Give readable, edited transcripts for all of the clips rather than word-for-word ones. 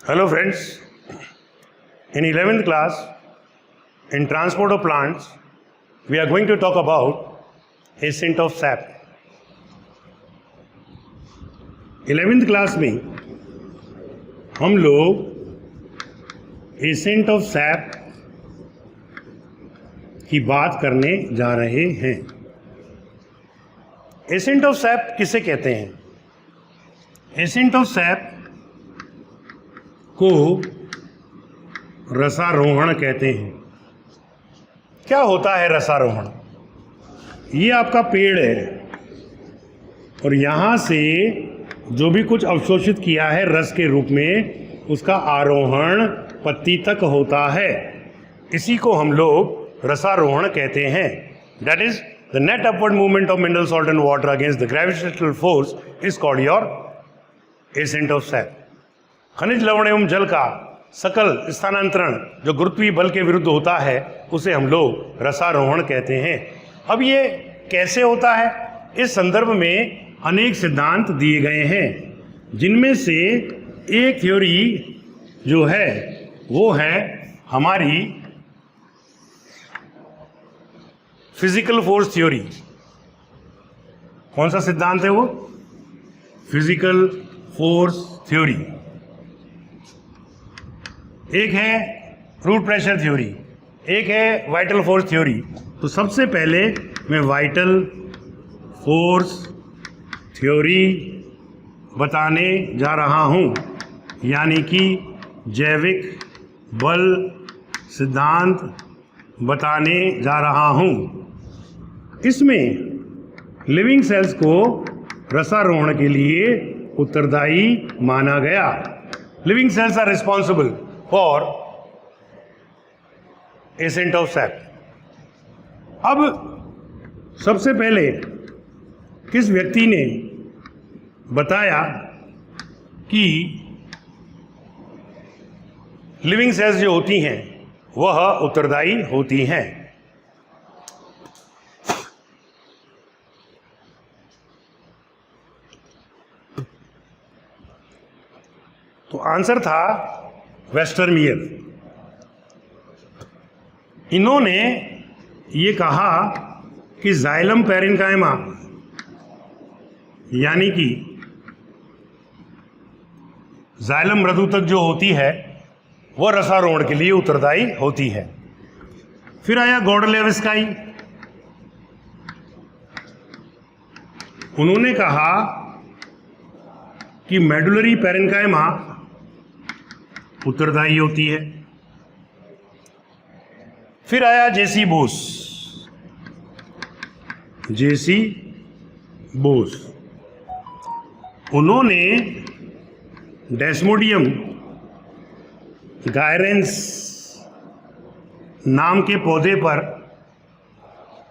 Hello friends, in 11th class, in transport of plants, we are going to talk about ascent of sap. 11th class में हम लोग accent of SAP की बात करने जा रहे हैं। एसेंट ऑफ सैप किसे कहते हैं? एसेंट ऑफ सैप को रसारोहण कहते हैं। क्या होता है रसारोहण? ये आपका पेड़ है और यहाँ से जो भी कुछ अवशोषित किया है रस के रूप में, उसका आरोहण पत्ती तक होता है। इसी को हम लोग रसारोहण कहते हैं। That is the net upward movement of mineral salt and water against the gravitational force is called your accent of SAP. खनिज लवण एवं जल का सकल स्थानांतरण जो गुरुत्वीय बल के विरुद्ध होता है उसे हम लोग रसारोहण कहते हैं। अब ये कैसे होता है? इस संदर्भ में अनेक सिद्धांत दिए गए हैं, जिनमें से एक थ्योरी जो है वो है हमारी फिजिकल फोर्स थ्योरी। कौन सा सिद्धांत है वो? Physical force theory. एक है रूट प्रेशर थ्योरी, एक है वाइटल फोर्स थ्योरी। तो सबसे पहले मैं वाइटल फोर्स थ्योरी बताने जा रहा हूँ, यानी कि जैविक बल सिद्धांत बताने जा रहा हूँ। इसमें लिविंग सेल्स को रसारोहण के लिए उत्तरदायी माना गया। Living cells are responsible for ascent of sap. अब सबसे पहले किस व्यक्ति ने बताया कि लिविंग सेल्स जो होती हैं वह उत्तरदायी होती हैं? तो आंसर था वेस्टरमियर। इन्होंने ये कहा कि जाइलम पैरेन्काइमा यानी कि जाइलम मृदु तक जो होती है वह रसारोहण के लिए उत्तरदायी होती है। फिर आया गॉर्डलेवस्काई। उन्होंने कहा कि मेडुलरी पैरेन्काइमा उत्तरदायी होती है। फिर आया जेसी बोस। जेसी बोस, उन्होंने डेस्मोडियम गायरेंस नाम के पौधे पर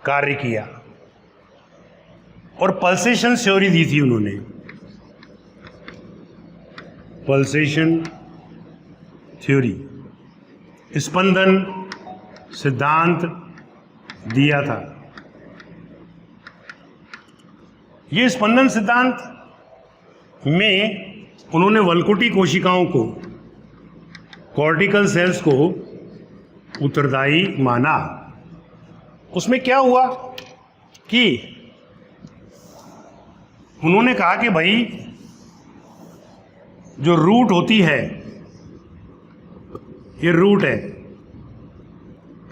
कार्य किया और पल्सेशन थ्योरी दी थी। उन्होंने पल्सेशन थ्योरी, स्पंदन सिद्धांत दिया था। ये स्पंदन सिद्धांत में उन्होंने वल्कुटी कोशिकाओं को, कॉर्टिकल सेल्स को उत्तरदायी माना। उसमें क्या हुआ कि उन्होंने कहा कि भाई जो रूट होती है, ये रूट है,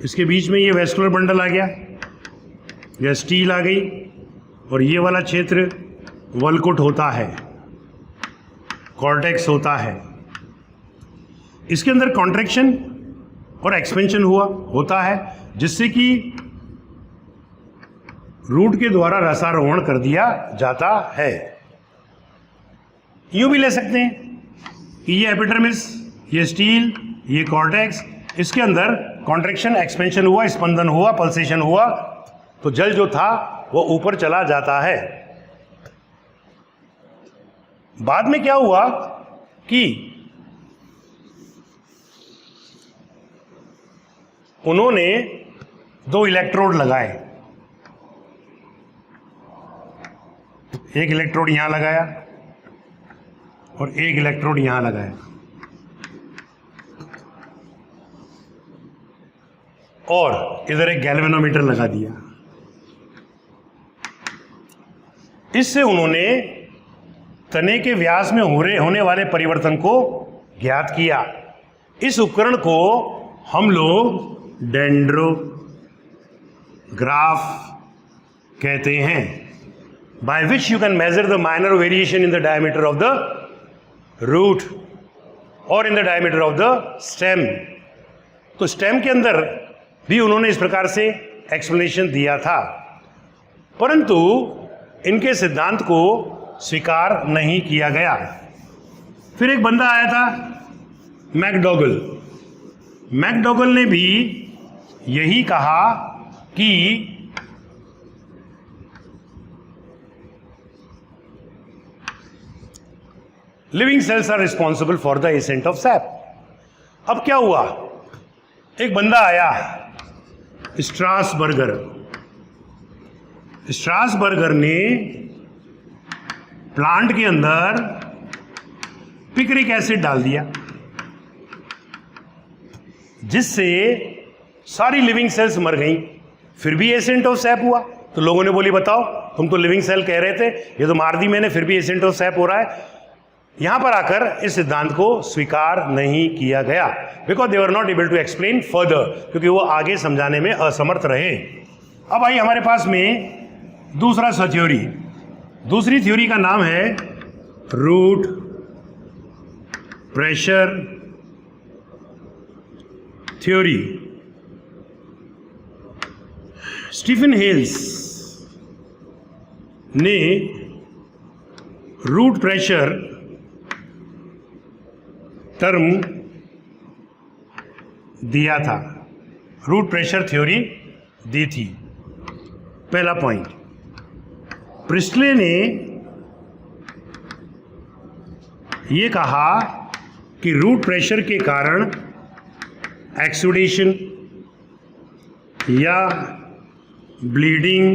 इसके बीच में ये वेस्कुलर बंडल आ गया या स्टील आ गई और ये वाला क्षेत्र वल्कुट होता है, कॉर्टेक्स होता है। इसके अंदर कॉन्ट्रैक्शन और एक्सपेंशन होता है, जिससे कि रूट के द्वारा रसारोहण कर दिया जाता है। यूं भी ले सकते हैं कि ये एपिडर्मिस, ये स्टील, ये कॉर्टेक्स, इसके अंदर कॉन्ट्रैक्शन, एक्सपेंशन हुआ, स्पंदन हुआ, पल्सेशन हुआ, तो जल जो था वो ऊपर चला जाता है। बाद में क्या हुआ कि उन्होंने 2 इलेक्ट्रोड लगाए। एक इलेक्ट्रोड यहां लगाया और एक इलेक्ट्रोड यहां लगाया। और इधर एक गैल्वेनोमीटर लगा दिया। इससे उन्होंने तने के व्यास में होने वाले परिवर्तन को ज्ञात किया। इस उपकरण को हम लोग डेंड्रोग्राफ कहते हैं, by which you can measure the minor variation in the diameter of the root और in the diameter of the stem. तो स्टेम के अंदर भी उन्होंने इस प्रकार से एक्सप्लेनेशन दिया था, परंतु इनके सिद्धांत को स्वीकार नहीं किया गया। फिर एक बंदा आया था मैकडॉगल। मैकडॉगल ने भी यही कहा कि living cells are responsible for the ascent of sap. अब क्या हुआ, एक बंदा आया स्ट्रासबर्गर। स्ट्रासबर्गर ने प्लांट के अंदर पिक्रिक एसिड डाल दिया, जिससे सारी लिविंग सेल्स मर गई। फिर भी एसेंट ऑफ सैप हुआ। तो लोगों ने बोली बताओ, तुम तो लिविंग सेल कह रहे थे, ये तो मार दी मैंने, फिर भी एसेंट ऑफ सैप हो रहा है। यहां पर आकर इस सिद्धांत को स्वीकार नहीं किया गया, because they were not able to explain further, क्योंकि वो आगे समझाने में असमर्थ रहे। अब आई हमारे पास में दूसरा सा थ्योरी। दूसरी थ्योरी का नाम है root pressure theory. Stephen Hales ने रूट प्रेशर टर्म दिया था, रूट प्रेशर थ्योरी दी थी। पहला पॉइंट, प्रिस्टले ने यह कहा कि रूट प्रेशर के कारण एक्सुडेशन या ब्लीडिंग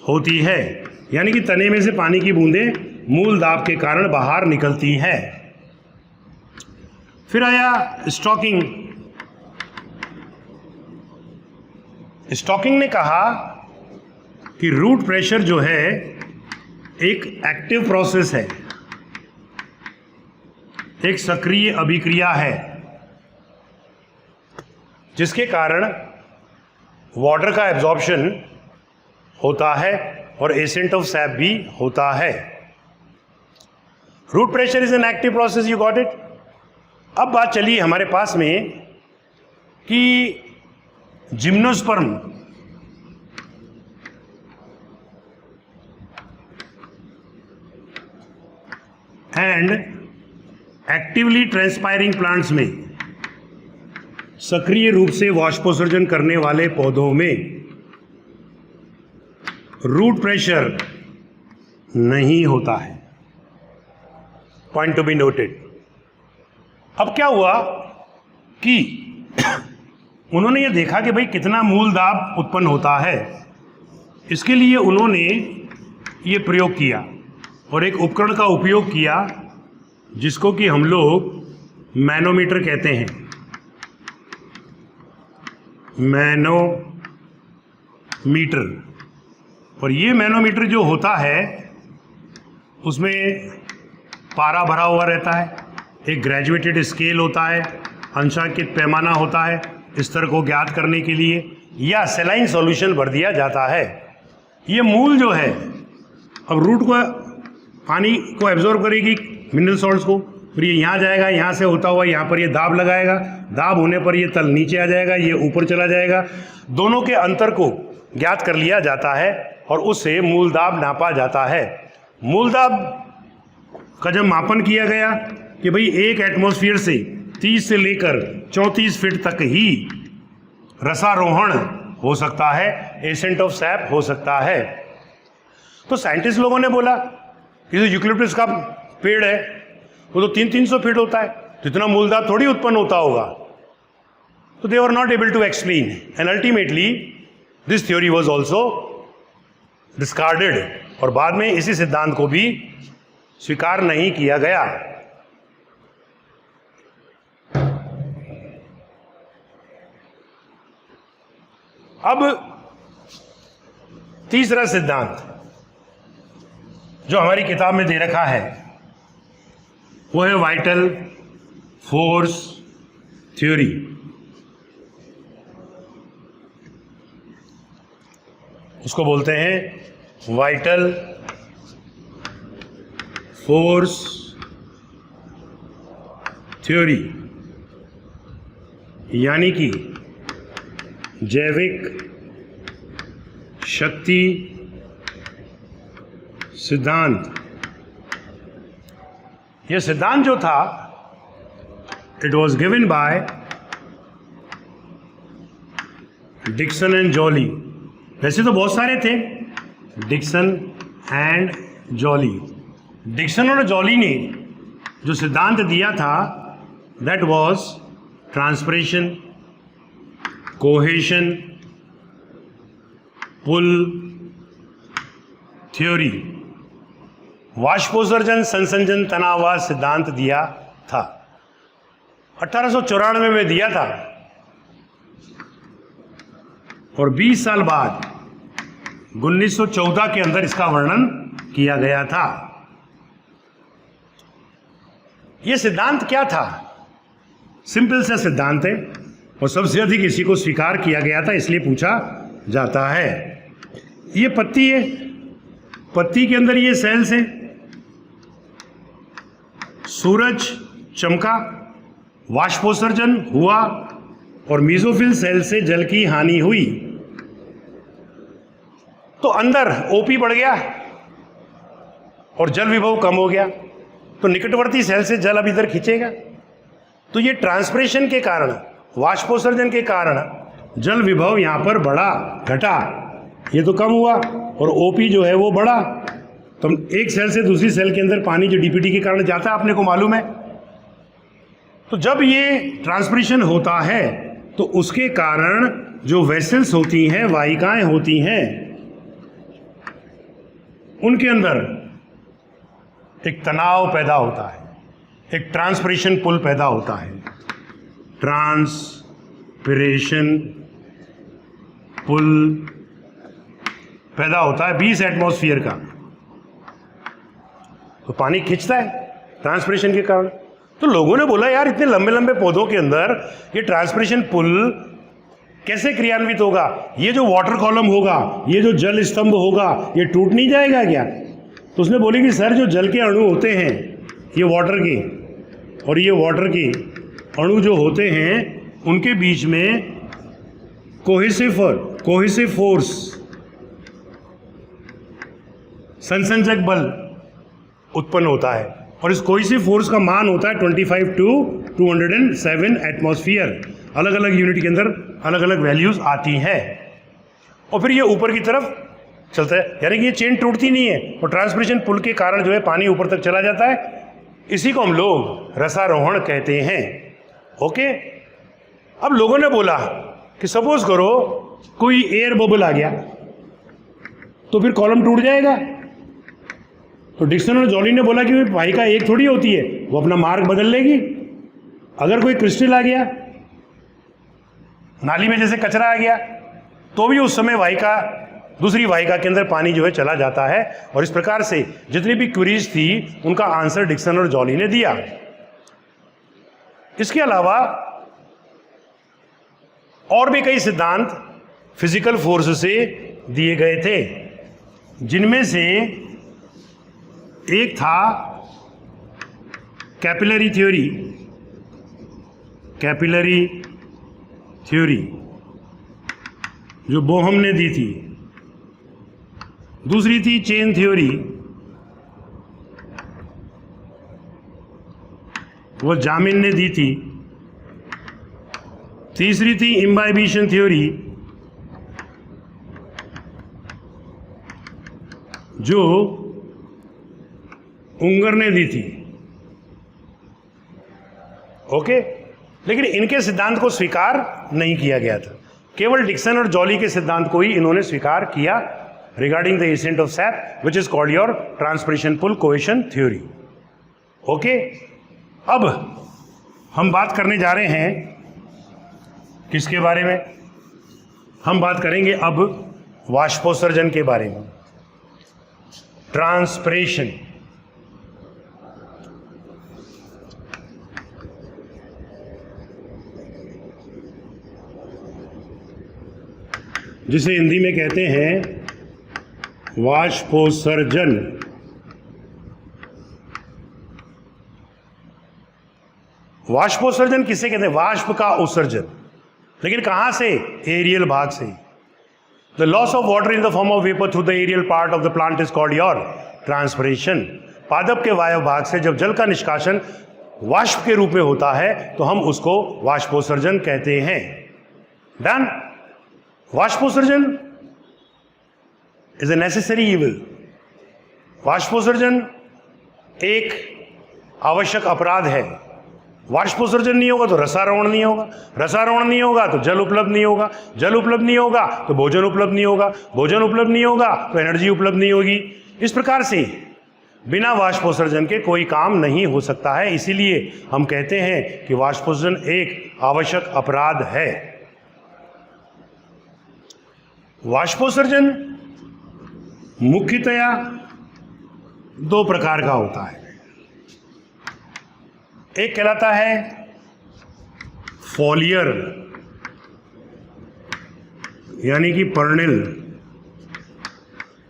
होती है, यानी कि तने में से पानी की बूंदें मूल दाब के कारण बाहर निकलती हैं। फिर आया स्टॉकिंग। स्टॉकिंग ने कहा कि रूट प्रेशर जो है एक एक्टिव प्रोसेस है, एक सक्रिय अभिक्रिया है, जिसके कारण वाटर का एब्जॉर्प्शन होता है और एसेंट ऑफ सैप भी होता है। Root pressure is an active process, you got it. अब बात चली हमारे पास में कि gymnosperm and actively transpiring plants में, सक्रिय रूप से वाष्पोत्सर्जन करने वाले पौधों में रूट प्रेशर नहीं होता है। Point to be noted. अब क्या हुआ कि उन्होंने ये देखा कि भाई कितना मूल दाब उत्पन्न होता है। इसके लिए उन्होंने ये प्रयोग किया और एक उपकरण का उपयोग किया जिसको कि हम लोग मैनोमीटर कहते हैं। मैनोमीटर। और ये मैनोमीटर जो होता है उसमें पारा भरा हुआ रहता है, एक ग्रेजुएटेड स्केल होता है, अंशांकित पैमाना होता है स्तर को ज्ञात करने के लिए, या सेलाइन सॉल्यूशन भर दिया जाता है। ये मूल जो है अब रूट को पानी को एब्जॉर्ब करेगी, मिनरल सॉल्ट्स को, फिर ये यहाँ जाएगा, यहाँ से होता हुआ यहाँ पर ये दाब लगाएगा, दाब होने पर ये तल नीचे आ जाएगा, ये ऊपर चला जाएगा। दोनों के अंतर को ज्ञात कर लिया जाता है और उससे मूल दाब नापा जाता है। मूल दाब का जब मापन किया गया कि भाई एक एटमॉस्फेयर से 30 से लेकर 34 फीट तक ही रसारोहण हो सकता है, एसेंट ऑफ सैप हो सकता है। तो साइंटिस्ट लोगों ने बोला कि जो यूकलिप्टस का पेड़ है वो तो 300-300 फीट होता है, तो इतना मूलदाब थोड़ी उत्पन्न होता होगा। तो they were not able to explain and ultimately this theory was also discarded, और बाद में इसी सिद्धांत को भी स्वीकार नहीं किया गया। अब तीसरा सिद्धांत जो हमारी किताब में दे रखा है वो है वाइटल फोर्स थ्योरी। उसको बोलते हैं वाइटल फोर्स थ्योरी, यानी कि जैविक शक्ति सिद्धांत। यह सिद्धांत जो था it was given by Dixon and Joly. वैसे तो बहुत सारे थे, डिक्सन एंड जॉली। डिक्सन और जॉली ने जो सिद्धांत दिया था that was transpiration, cohesion, pull theory. वाष्पोत्सर्जन, संसंजन, तनाववाद सिद्धांत दिया था। 1894 में दिया था और 20 साल बाद 1914 के अंदर इसका वर्णन किया गया था। यह सिद्धांत क्या था? सिंपल सा सिद्धांत है और सबसे अधिक इसी को स्वीकार किया गया था, इसलिए पूछा जाता है। ये पत्ती है, पत्ती के अंदर ये सेल्स हैं। सूरज चमका, वाष्पोत्सर्जन हुआ और मेसोफिल सेल से जल की हानि हुई तो अंदर ओपी बढ़ गया और जल विभव कम हो गया, तो निकटवर्ती सेल से जल अब इधर खींचेगा। तो ये ट्रांसपिरेशन के कारण, वाष्पोत्सर्जन के कारण जल विभव यहां पर बढ़ा घटा, ये तो कम हुआ और ओपी जो है वो बढ़ा। तो एक सेल से दूसरी सेल के अंदर पानी जो डीपीटी के कारण जाता है, आपने को मालूम है। तो जब ये ट्रांसपिरेशन होता है तो उसके कारण जो वेसल्स होती हैं, वाहिकाएं होती हैं, उनके अंदर एक तनाव पैदा होता है, एक ट्रांसपिरेशन पुल पैदा होता है। ट्रांसपिरेशन पुल पैदा होता है 20 एटमॉस्फेयर का। तो पानी खींचता है ट्रांसपिरेशन के कारण। तो लोगों ने बोला यार इतने लंबे लंबे पौधों के अंदर ये ट्रांसपिरेशन पुल कैसे क्रियान्वित होगा? ये जो वाटर कॉलम होगा, ये जो जल स्तंभ होगा, ये टूट नहीं जाएगा क्या? तो उसने बोली कि सर जो जल के अणु होते हैं ये वाटर के, और ये वाटर के अणु जो होते हैं उनके बीच में कोहेसिव फोर्स, संसंजक बल उत्पन्न होता है और इस कोहेसिव फोर्स का मान होता है 25 to 207 एटमॉस्फेयर। अलग अलग यूनिट के अंदर अलग अलग वैल्यूज आती हैं और फिर ये ऊपर की तरफ चलता है, यानी कि ये चेन टूटती नहीं है और ट्रांसपिरेशन पुल के कारण जो है पानी ऊपर तक चला जाता है। इसी को हम लोग रसारोहण कहते हैं। ओके, अब लोगों ने बोला कि सपोज करो कोई एयर बबल आ गया तो फिर कॉलम टूट जाएगा। तो डिक्सन और जॉली ने बोला कि वाहिका एक थोड़ी होती है, वो अपना मार्ग बदल लेगी। अगर कोई क्रिस्टल आ गया, नाली में जैसे कचरा आ गया, तो भी उस समय वाहिका, दूसरी वाहिका के अंदर पानी जो है चला जाता है। और इस प्रकार से जितनी भी क्वेरीज थी उनका आंसर डिक्सन और जॉली ने दिया। इसके अलावा और भी कई सिद्धांत फिजिकल फोर्स से दिए गए थे, जिनमें से एक था कैपिलरी थ्योरी जो बोहम ने दी थी। दूसरी थी चेन थ्योरी, वो जामिन ने दी थी। तीसरी थी इम्बाइबिशन थ्योरी जो उंगर ने दी थी। ओके, लेकिन इनके सिद्धांत को स्वीकार नहीं किया गया था, केवल डिक्सन और जॉली के सिद्धांत को ही इन्होंने स्वीकार किया regarding the ascent of sap which is called your transpiration pull cohesion theory. Okay, अब हम बात करने जा रहे हैं किसके बारे में? हम बात करेंगे अब वाष्पोत्सर्जन के बारे में, ट्रांसपिरेशन। जिसे हिंदी में कहते हैं वाष्पोत्सर्जन। वाष्पोत्सर्जन किसे कहते हैं? वाष्प का उत्सर्जन। लेकिन कहां से? एरियल भाग से। The loss of water in the form of vapour through the aerial part of the plant is called your transpiration. पादप के वायु भाग से जब जल का निष्कासन वाष्प के रूप में होता है तो हम उसको वाष्पोत्सर्जन कहते हैं। डन। वाष्पोत्सर्जन इज ए नेसेसरी इविल। वाष्पोत्सर्जन एक आवश्यक अपराध है। वाष्पोत्सर्जन नहीं होगा तो रसारोहण नहीं होगा, रसारोहण नहीं होगा तो जल उपलब्ध नहीं होगा, जल उपलब्ध नहीं होगा तो भोजन उपलब्ध नहीं होगा, भोजन उपलब्ध नहीं होगा तो एनर्जी उपलब्ध नहीं होगी। इस प्रकार से बिना वाष्पोत्सर्जन के कोई काम नहीं हो सकता है। इसीलिए हम कहते हैं कि वाष्पोत्सर्जन एक आवश्यक अपराध है। वाष्पोत्सर्जन मुख्यतया दो प्रकार का होता है। एक कहलाता है फॉलियर यानी कि पर्णिल,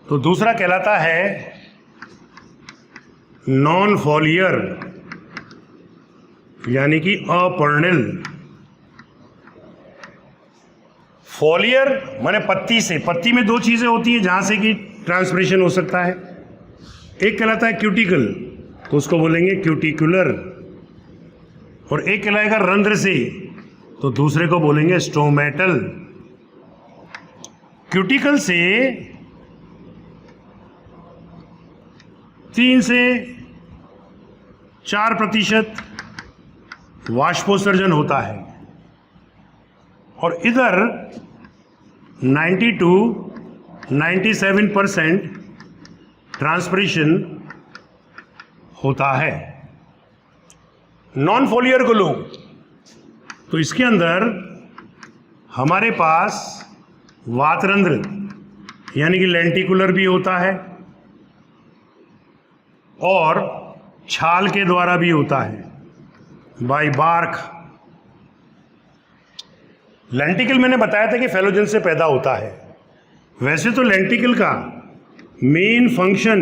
तो दूसरा कहलाता है नॉन फॉलियर यानी कि अपर्णिल। फॉलियर माने पत्ती से, पत्ती में दो चीजें होती हैं जहां से कि ट्रांसपिरेशन हो सकता है। एक कहलाता है क्यूटिकल, तो उसको बोलेंगे क्यूटिकुलर, और एक कहलाएगा रंध्र से, तो दूसरे को बोलेंगे स्टोमेटल। क्यूटिकल से 3 से 4% वाष्पोत्सर्जन होता है, और इधर 90 to 97% ट्रांसपिरेशन होता है। नॉन फॉलियर को लो तो इसके अंदर हमारे पास वातरंध्र यानी कि लेंटिकुलर भी होता है और छाल के द्वारा भी होता है बाय बार्क। लेंटिकल मैंने बताया था कि फेलोजन से पैदा होता है। वैसे तो लेंटिकल का मेन फंक्शन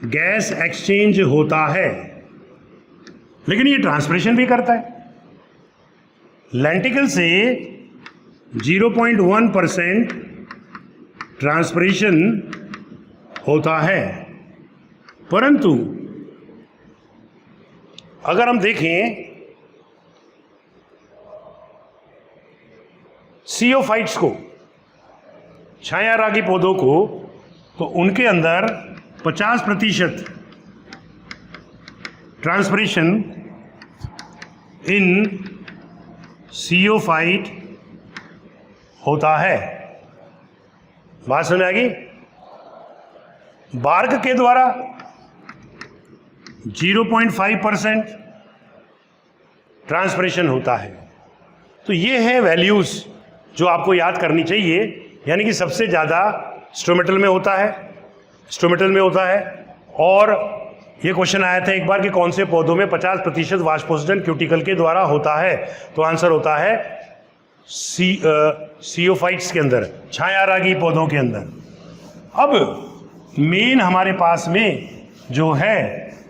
गैस एक्सचेंज होता है, लेकिन ये ट्रांसपिरेशन भी करता है। लेंटिकल से 0.1% ट्रांसपिरेशन होता है, परंतु अगर हम देखें सीओफाइट्स को, छायारागी पौधों को, तो उनके अंदर 50% ट्रांसपिरेशन इन सीओफाइट होता है। बात समझ आ गई? बार्क के द्वारा 0.5% ट्रांसपिरेशन होता है। तो ये है वैल्यूज जो आपको याद करनी चाहिए। यानी कि सबसे ज़्यादा स्टोमेटल में होता है, स्टोमेटल में होता है। और ये क्वेश्चन आया था एक बार कि कौन से पौधों में 50% वाष्पोत्सर्जन क्यूटिकल के द्वारा होता है, तो आंसर होता है सीओफाइट्स के अंदर, छायारागी पौधों के अंदर। अब मेन हमारे पास में जो है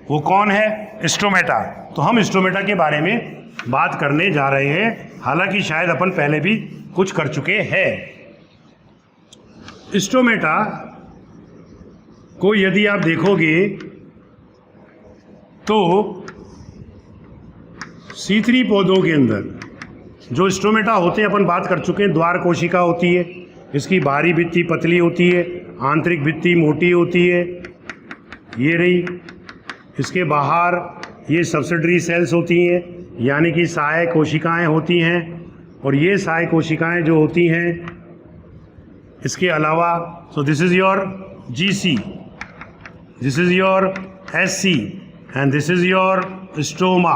वो कौन है? स्टोमेटा। तो हम स्टोमेटा के बारे में बात करने जा रहे हैं, हालांकि शायद अपन पहले भी कुछ कर चुके हैं। स्टोमेटा को यदि आप देखोगे तो C3 पौधों के अंदर जो स्टोमेटा होते हैं अपन बात कर चुके हैं। द्वार कोशिका होती है, इसकी बाहरी भित्ति पतली होती है, आंतरिक भित्ति मोटी होती है, ये रही। इसके बाहर ये सब्सिडरी सेल्स होती हैं यानी कि सहायक कोशिकाएं होती हैं, और ये सहायक कोशिकाएं जो होती हैं इसके अलावा, so this is your GC, this is your SC and this is your stoma.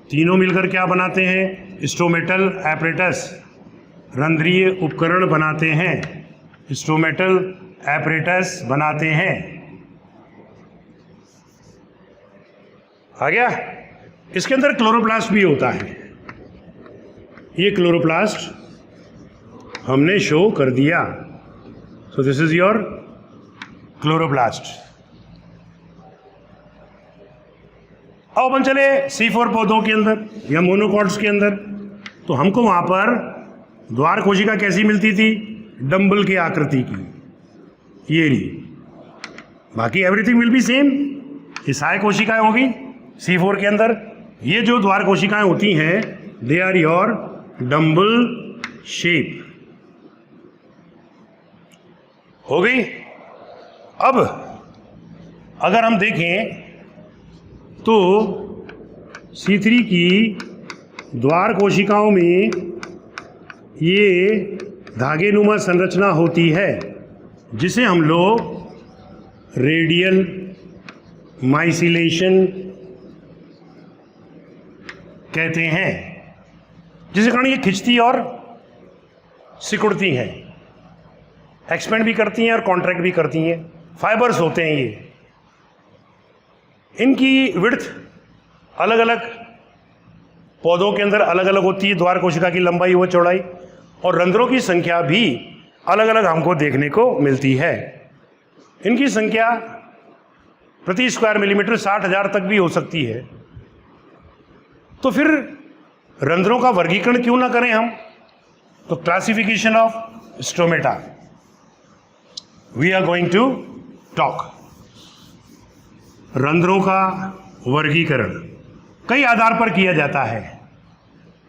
तीनों मिलकर क्या बनाते हैं? Stomatal apparatus. रंध्रीय उपकरण बनाते हैं, स्टोमेटल एपरेटस बनाते हैं। आ गया? इसके अंदर क्लोरोप्लास्ट भी होता है। ये क्लोरोप्लास्ट हमने शो कर दिया। So this is your chloroplast. अब अपन चले C4 पौधों के अंदर या मोनोकॉट्स के अंदर, तो हमको वहां पर द्वार कोशिका कैसी मिलती थी? डंबल की आकृति की, ये ली। बाकी एवरीथिंग विल बी सेम। ये सहाय कोशिकाएं होगी C4 के अंदर। ये जो द्वार कोशिकाएं होती हैं, they are your dumbbell shape. हो गई? अब अगर हम देखें तो C3 की द्वार कोशिकाओं में ये धागेनुमा संरचना होती है, जिसे हम लोग रेडियल माइसिलेशन कहते हैं, जिसके कारण ये खिंचती और सिकुड़ती हैं, एक्सपेंड भी करती हैं और कॉन्ट्रैक्ट भी करती हैं। फाइबर्स होते हैं ये। इनकी विड्थ अलग अलग पौधों के अंदर अलग अलग होती है, द्वार कोशिका की लंबाई व चौड़ाई, और रंध्रों की संख्या भी अलग अलग हमको देखने को मिलती है। इनकी संख्या प्रति स्क्वायर मिलीमीटर 60,000 तक भी हो सकती है। तो फिर रंध्रों का वर्गीकरण क्यों ना करें हम? तो classification of stomata we are going to talk. रंध्रों का वर्गीकरण कई आधार पर किया जाता है।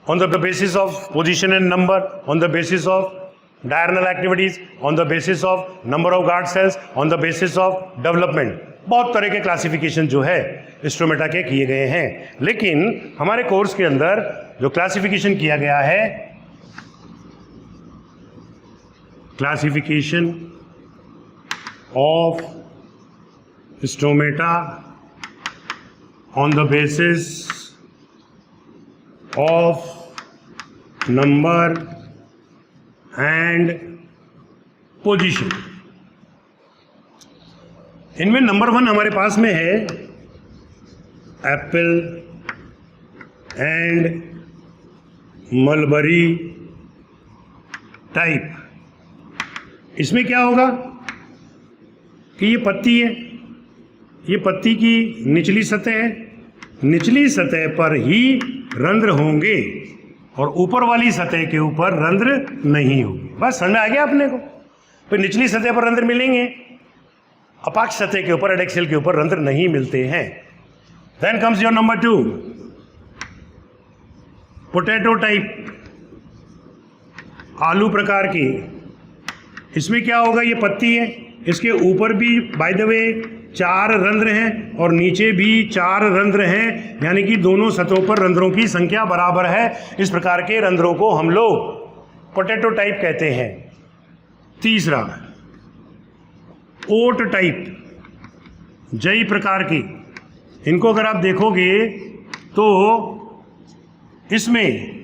On the basis of position and number, on the basis of diurnal activities, on the basis of number of guard cells, on the basis of development. बहुत तरह के क्लासिफिकेशन जो है स्टोमेटा के किए गए हैं। लेकिन हमारे कोर्स के अंदर जो क्लासिफिकेशन किया गया है, classification of stomata on the basis of number and position। इनमें नंबर 1 हमारे पास में है एप्पल एंड मलबरी टाइप। इसमें क्या होगा कि ये पत्ती है, ये पत्ती की निचली सतह है, निचली सतह पर ही रंध्र होंगे और ऊपर वाली सतह के ऊपर रंध्र नहीं होंगे। बस समझ आ गया अपने को? फिर निचली सतह पर रंध्र मिलेंगे, अपाक्ष सतह के ऊपर, एडेक्सियल के ऊपर रंध्र नहीं मिलते हैं। Then comes your number 2, potato type, आलू प्रकार की। इसमें क्या होगा? ये पत्ती है, इसके ऊपर भी बाय द वे 4 रंध्र हैं और नीचे भी 4 रंध्र हैं, यानी कि दोनों सतहों पर रंध्रों की संख्या बराबर है। इस प्रकार के रंध्रों को हम लोग पोटैटो टाइप कहते हैं। तीसरा, ओट टाइप, जई प्रकार की। इनको अगर आप देखोगे तो इसमें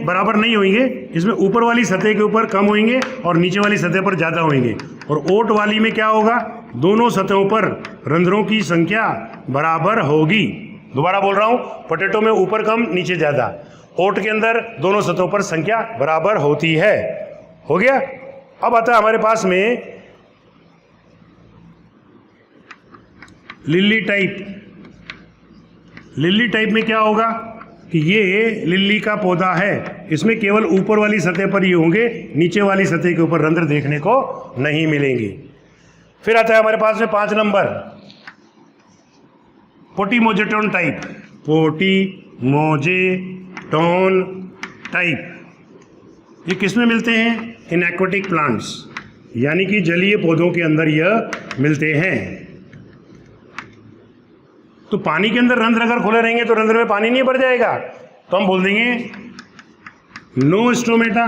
बराबर नहीं होंगे, इसमें ऊपर वाली सतह के ऊपर कम होंगे और नीचे वाली सतह पर ज़्यादा होंगे। और ओट वाली में क्या होगा? दोनों सतहों पर रंध्रों की संख्या बराबर होगी। दोबारा बोल रहा हूँ, पोटैटो में ऊपर कम नीचे ज़्यादा, ओट के अंदर दोनों सतहों पर संख्या बराबर होती है। हो गया? अब आता है हमारे पास में लिली टाइप। लिली टाइप में क्या होगा कि ये लिली का पौधा है, इसमें केवल ऊपर वाली सतह पर ही होंगे, नीचे वाली सतह के ऊपर रंध्र देखने को नहीं मिलेंगे। फिर आता है हमारे पास में 5 नंबर, पोटीमोजेटोन टाइप। पोटीमोजेटोन टाइप ये किस में मिलते हैं? इन एक्वेटिक प्लांट्स, यानी कि जलीय पौधों के अंदर यह मिलते हैं। तो पानी के अंदर रंध्र अगर खुले रहेंगे तो रंध्र में पानी नहीं भर जाएगा, तो हम बोल देंगे नो स्टोमेटा।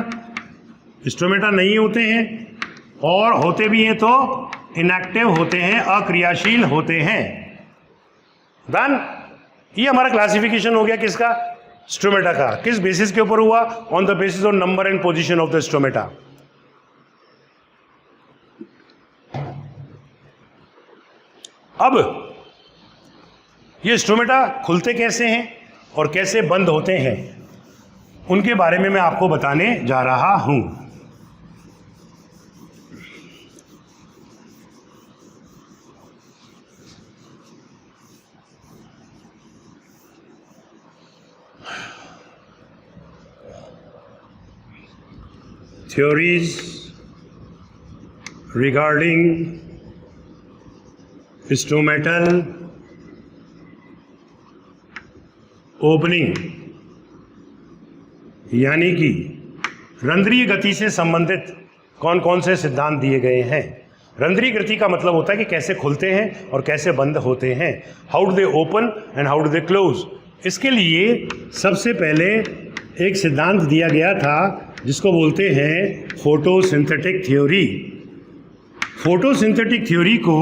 स्टोमेटा नहीं होते हैं, और होते भी हैं तो इनएक्टिव होते हैं, अक्रियाशील होते हैं। डन। ये हमारा क्लासिफिकेशन हो गया किसका? स्टोमेटा का किस बेसिस के ऊपर हुआ? On the basis of number and position of the stomata. अब ये स्टोमेटा खुलते कैसे हैं और कैसे बंद होते हैं, उनके बारे में मैं आपको बताने जा रहा हूं। Theories regarding stomatal opening यानी कि रंध्रीय गति से संबंधित कौन कौन से सिद्धांत दिए गए हैं। रंध्रीय गति का मतलब होता है कि कैसे खुलते हैं और कैसे बंद होते हैं, how do they open and how do they close. इसके लिए सबसे पहले एक सिद्धांत दिया गया था जिसको बोलते हैं फोटोसिंथेटिक थ्योरी। फोटोसिंथेटिक थ्योरी को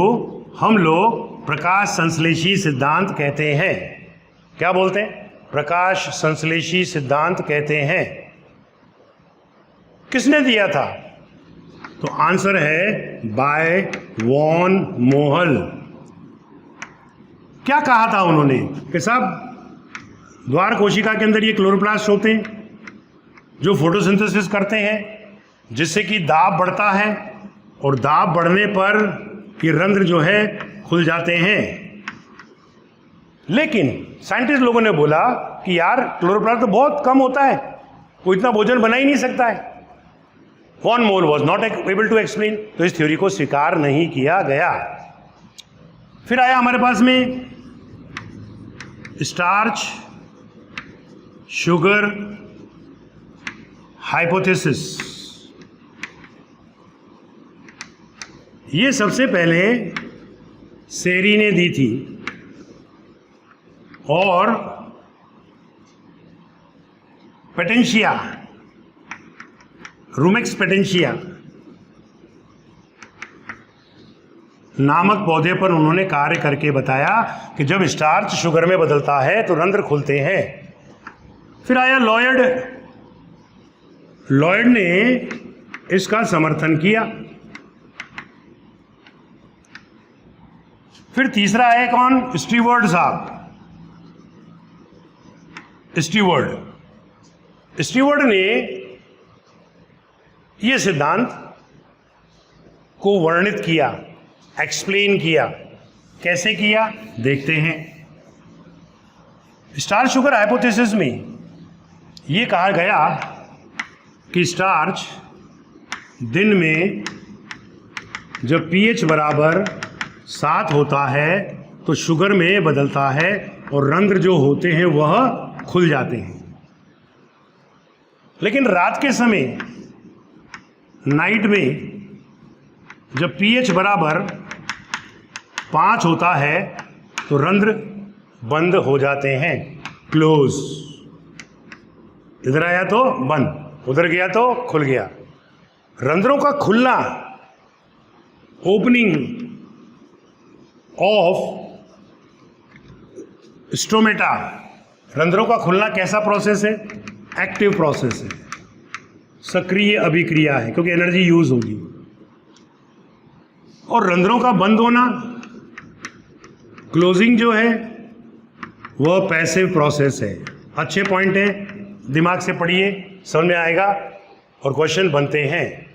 हम लोग प्रकाश संश्लेषी सिद्धांत कहते हैं। क्या बोलते हैं? प्रकाश संश्लेषी सिद्धांत कहते हैं। किसने दिया था? तो आंसर है बाय वॉन मोहल। क्या कहा था उन्होंने कि साहब द्वार कोशिका के अंदर ये क्लोरोप्लास्ट होते हैं जो फोटोसिंथेसिस करते हैं, जिससे कि दाब बढ़ता है और दाब बढ़ने पर ये रंध्र जो है खुल जाते हैं। लेकिन साइंटिस्ट लोगों ने बोला कि यार क्लोरोप्लास्ट तो बहुत कम होता है, वो इतना भोजन बना ही नहीं सकता है। Von Mohl was not able to explain, तो इस थ्योरी को स्वीकार नहीं किया गया। फिर आया हमारे पास में स्टार्च शुगर हाइपोथेसिस। ये सबसे पहले सेरी ने दी थी और पेटेंशिया, रूमेक्स पेटेंशिया नामक पौधे पर उन्होंने कार्य करके बताया कि जब स्टार्च शुगर में बदलता है तो रंध्र खुलते हैं। फिर आया लॉयड। लॉयड ने इसका समर्थन किया। फिर तीसरा है कौन? स्टीवर्ड साहब। स्टीवर्ड ने यह सिद्धांत को वर्णित किया, एक्सप्लेन किया। कैसे किया देखते हैं। स्टार्च शुगर हाइपोथेसिस में यह कहा गया कि स्टार्च दिन में जब पीएच बराबर 7 होता है तो शुगर में बदलता है और रंध्र जो होते हैं वह खुल जाते हैं। लेकिन रात के समय नाइट में जब पीएच बराबर 5 होता है तो रंध्र बंद हो जाते हैं, क्लोज। इधर आया तो बंद, उधर गया तो खुल गया। रंध्रों का खुलना, ओपनिंग ऑफ स्टोमेटा, रंध्रों का खुलना कैसा प्रोसेस है? एक्टिव प्रोसेस है, सक्रिय अभिक्रिया है, क्योंकि एनर्जी यूज होगी। और रंध्रों का बंद होना, क्लोजिंग जो है वह पैसिव प्रोसेस है। अच्छे पॉइंट है, दिमाग से पढ़िए, समझ में आएगा और क्वेश्चन बनते हैं।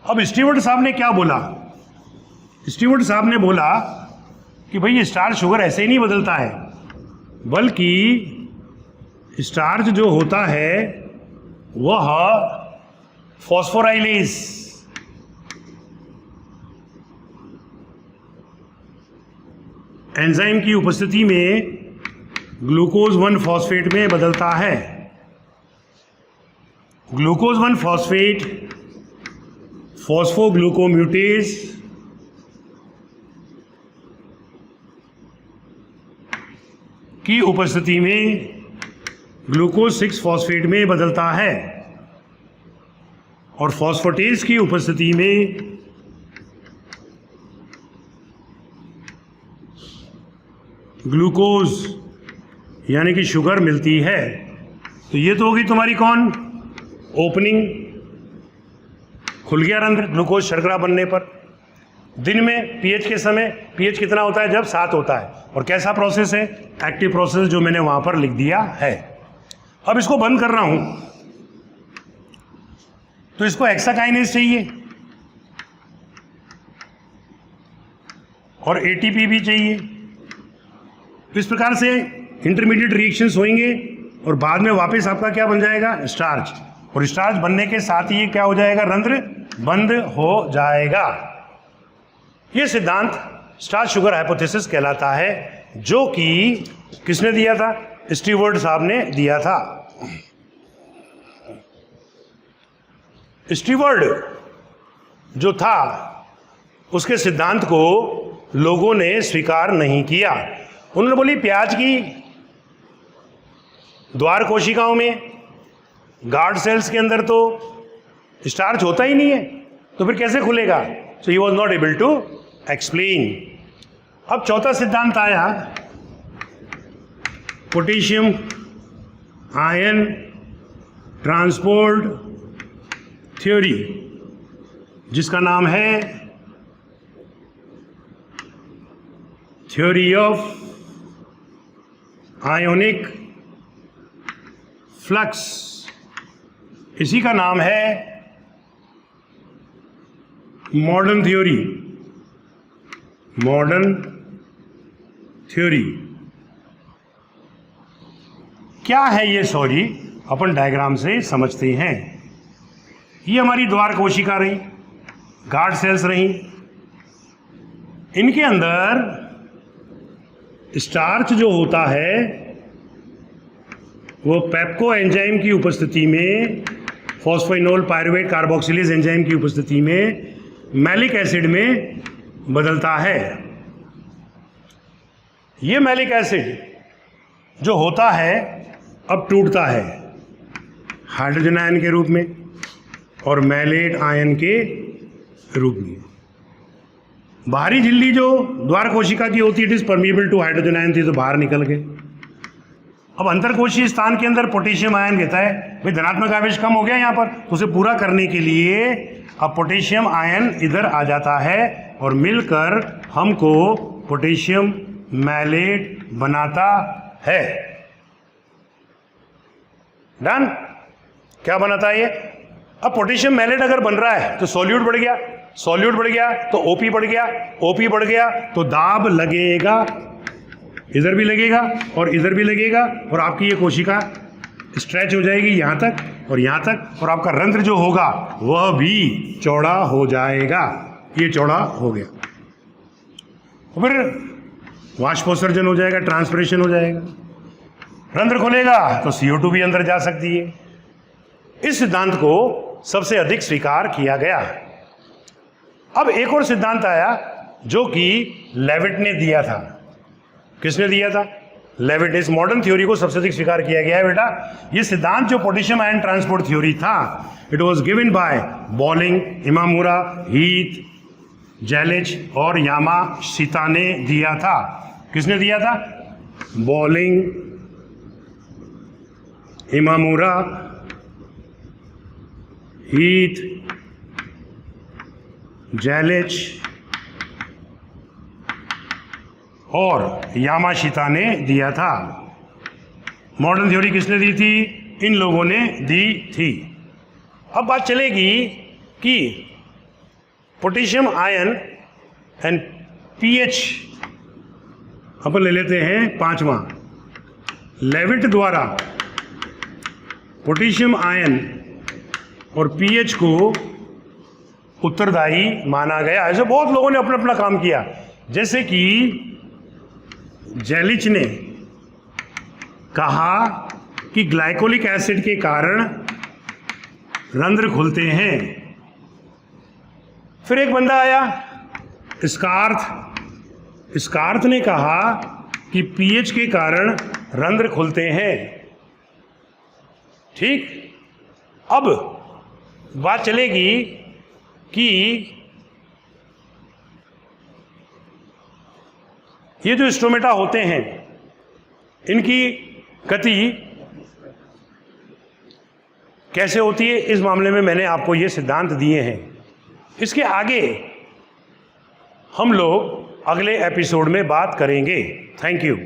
अब स्टीवर्ड साहब ने क्या बोला? स्टीवर्ड साहब ने बोला कि भाई ये स्टार्च शुगर ऐसे ही नहीं बदलता है, बल्कि स्टार्च जो होता है वह फॉस्फोराइलेज, एंजाइम की उपस्थिति में ग्लूकोज 1 फॉस्फेट में बदलता है। ग्लूकोज 1 फॉस्फेट फॉस्फोग्लूकोम्यूटेज की उपस्थिति में ग्लूकोज 6 फॉस्फेट में बदलता है और फॉस्फेटेज की उपस्थिति में ग्लूकोज यानी कि शुगर मिलती है। तो ये तो होगी तुम्हारी कौन, ओपनिंग, खुल गया रंध्र ग्लूकोज शर्करा बनने पर। दिन में पीएच के समय पीएच कितना होता है, जब 7 होता है। और कैसा प्रोसेस है, एक्टिव प्रोसेस, जो मैंने वहां पर लिख दिया है। अब इसको बंद कर रहा हूं तो इसको हेक्साकाइनेज चाहिए और एटीपी भी चाहिए। तो इस प्रकार से इंटरमीडिएट रिएक्शंस होंगे और बाद में वापस आपका क्या बन जाएगा, स्टार्च। और स्टार्च बनने के साथ ही क्या हो जाएगा, रंध्र बंद हो जाएगा। यह सिद्धांत स्टार्च शुगर हाइपोथेसिस कहलाता है, जो कि किसने दिया था, स्टीवर्ट साहब ने दिया था। स्टीवर्ट जो था उसके सिद्धांत को लोगों ने स्वीकार नहीं किया। उन्होंने बोली प्याज की द्वार कोशिकाओं में, गार्ड सेल्स के अंदर तो स्टार्च होता ही नहीं है, तो फिर कैसे खुलेगा। So he was not able to explain. अब चौथा सिद्धांत आया, पोटेशियम आयन ट्रांसपोर्ट थ्योरी, जिसका नाम है थ्योरी ऑफ आयोनिक फ्लक्स। इसी का नाम है मॉडर्न थ्योरी, मॉडर्न थ्योरी। क्या है ये, सॉरी, अपन डायग्राम से समझते हैं। ये हमारी द्वार कोशिका रही, गार्ड सेल्स रही, इनके अंदर स्टार्च जो होता है वो पेप्को एंजाइम की उपस्थिति में, फॉस्फोइनोल पायरुवेट कार्बोक्सिलेज एंजाइम की उपस्थिति में मैलिक एसिड में बदलता है। ये मैलिक एसिड जो होता है अब टूटता है हाइड्रोजन आयन के रूप में और मैलेट आयन के रूप में। बाहरी झिल्ली जो द्वार कोशिका की होती है, it is permeable to hydrogen ion, थी तो बाहर निकल गए। अब अंतरकोशीय स्थान के अंदर पोटेशियम आयन रहता है, भाई धनात्मक आवेश कम हो गया यहाँ पर, तो उसे पूरा करने के लिए अब पोटेशियम आयन इधर आ जाता है और मिलकर हमको पोटेशियम मैलेट बनाता है। डन। क्या बनाता है ये, अब पोटेशियम मैलेट अगर बन रहा है तो सॉल्यूट बढ़ गया, सॉल्यूट बढ़ गया तो ओपी बढ़ गया, ओपी बढ़ गया तो दाब लगेगा, इधर भी लगेगा और इधर भी लगेगा, और आपकी ये कोशिका स्ट्रेच हो जाएगी यहाँ तक और यहाँ तक, और आपका रंध्र जो होगा वह भी चौड़ा हो जाएगा। ये चौड़ा हो गया, फिर वाष्पोत्सर्जन हो जाएगा, ट्रांसपिरेशन हो जाएगा, रंध्र खुलेगा तो CO2 भी अंदर जा सकती है। इस सिद्धांत को सबसे अधिक स्वीकार किया गया। अब एक और सिद्धांत आया जो कि लेविट ने दिया था। किसने दिया था, लेविट। इस मॉडर्न थ्योरी को सबसे अधिक स्वीकार किया गया है बेटा। ये सिद्धांत जो पोटेशियम आयन ट्रांसपोर्ट थ्योरी था, it was given by Bowling, Imamura, Heath, Jelich और यामाशीता ने दिया था। किसने दिया था, बॉलिंग, इमामुरा, हीथ, जेलिच और यामाशीता ने दिया था। मॉडर्न थ्योरी किसने दी थी, इन लोगों ने दी थी। अब बात चलेगी कि पोटेशियम आयन एंड पीएच अपन ले लेते हैं 5वां। लेविट द्वारा पोटेशियम आयन और पीएच को उत्तरदायी माना गया। ऐसे बहुत लोगों ने अपना अपना काम किया, जैसे कि जेलिच ने कहा कि ग्लाइकोलिक एसिड के कारण रंध्र खुलते हैं। फिर एक बंदा आया स्कार्थ ने कहा कि पीएच के कारण रंध्र खुलते हैं। ठीक, अब बात चलेगी कि ये जो स्टोमेटा होते हैं इनकी गति कैसे होती है, इस मामले में मैंने आपको ये सिद्धांत दिए हैं। इसके आगे हम लोग अगले एपिसोड में बात करेंगे। Thank you.